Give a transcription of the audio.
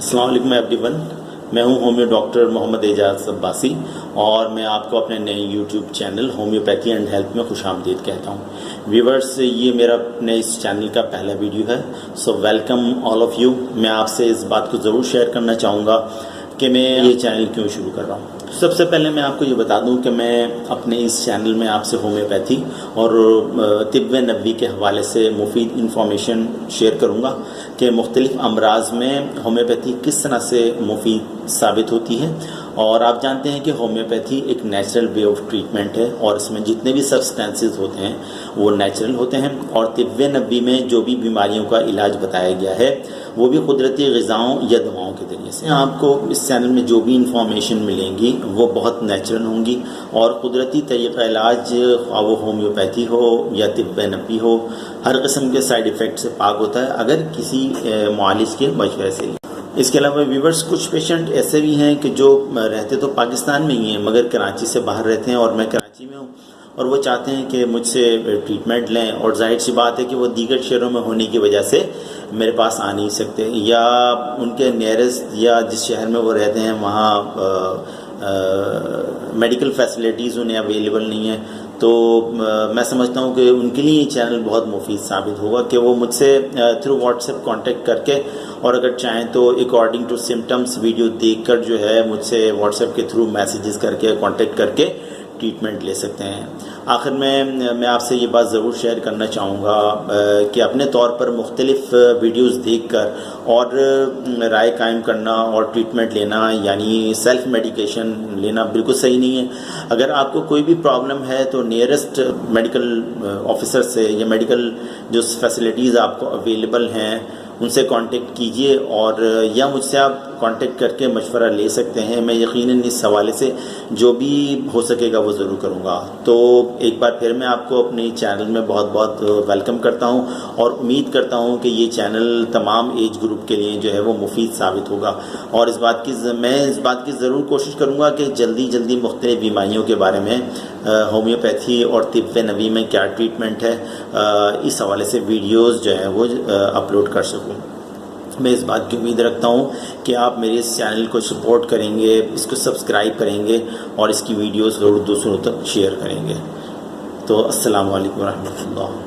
अस्सलाम वालेकुम एवरीवन, मैं हूं होम्यो डॉक्टर मोहम्मद एजाज अब्बासी और मैं आपको अपने नए YouTube channel homeopathy and health में खुशामदीद कहता हूं। व्यूवर्स, ये मेरा अपने इस चैनल का पहला वीडियो है, so welcome all of you. मैं आपसे इस बात को ज़रूर शेयर करना चाहूँगा कि मैं ये चैनल क्यों शुरू कर रहा हूँ। सबसे पहले मैं आपको ये बता दूं कि मैं अपने इस चैनल में आपसे होम्योपैथी और तिब्ब नबवी के हवाले से मुफीद इंफॉर्मेशन शेयर करूंगा कि मुख्तलिफ अमराज में होम्योपैथी किस तरह से मुफीद साबित होती है। और आप जानते हैं कि होम्योपैथी एक नेचुरल वे ऑफ ट्रीटमेंट है और इसमें जितने भी सब्सटेंसेस होते हैं वो नेचुरल होते हैं। और तिब्ब नबवी में जो भी बीमारियों का इलाज बताया गया है वो भी कुदरती ग़िज़ाओं या दवाओं के ज़रिए से। आपको इस चैनल में जो भी इंफॉर्मेशन मिलेंगी वो बहुत नेचुरल होंगी और कुदरती तरीक़ा इलाज, वो होम्योपैथी हो या तिब्ब नबवी हो, हर किस्म के साइड इफ़ेक्ट से पाक होता है अगर किसी मुआलिज के मशवरे से। इसके अलावा व्यूवर्स, कुछ पेशेंट ऐसे भी हैं कि जो रहते तो पाकिस्तान में ही हैं मगर कराची से बाहर रहते हैं और मैं कराची में हूँ और वो चाहते हैं कि मुझसे ट्रीटमेंट लें और जाहिर सी बात है कि वो दीगर शहरों में होने की वजह से मेरे पास आ नहीं सकते या उनके नियरेस्ट या जिस शहर में वो रहते हैं वहाँ मेडिकल फैसिलिटीज़ उन्हें अवेलेबल नहीं है। तो मैं समझता हूँ कि उनके लिए ये चैनल बहुत मुफीद साबित होगा कि वो मुझसे थ्रू व्हाट्सएप कांटेक्ट करके और अगर चाहें तो अकॉर्डिंग टू सिम्टम्स वीडियो देखकर जो है मुझसे व्हाट्सएप के थ्रू मैसेजेस करके कांटेक्ट करके ट्रीटमेंट ले सकते हैं। आखिर में मैं आपसे ये बात ज़रूर शेयर करना चाहूँगा कि अपने तौर पर मुख्तलिफ़ वीडियोस देखकर और राय कायम करना और ट्रीटमेंट लेना यानी सेल्फ़ मेडिकेशन लेना बिल्कुल सही नहीं है। अगर आपको कोई भी प्रॉब्लम है तो नियरेस्ट मेडिकल ऑफिसर से या मेडिकल जो फैसिलिटीज़ आपको अवेलेबल हैं उनसे कांटेक्ट कीजिए और या मुझसे आप कांटेक्ट करके मशवरा ले सकते हैं। मैं यकीनन इस हवाले से जो भी हो सकेगा वो ज़रूर करूँगा। तो एक बार फिर मैं आपको अपने चैनल में बहुत बहुत वेलकम करता हूँ और उम्मीद करता हूँ कि ये चैनल तमाम एज ग्रुप के लिए जो है वो मुफीद साबित होगा। और मैं इस बात की ज़रूर कोशिश करूँगा कि जल्दी मुख्तलिफ़ बीमारियों के बारे में होम्योपैथी और तिब्ब नबवी में क्या ट्रीटमेंट है इस हवाले से वीडियोज़ जो है वो अपलोड कर सकूँ। मैं इस बात की उम्मीद रखता हूँ कि आप मेरे इस चैनल को सपोर्ट करेंगे, इसको सब्सक्राइब करेंगे और इसकी वीडियोस ज़रूर दूसरों तक शेयर करेंगे। तो अस्सलाम वालेकुम रहमतुल्लाह।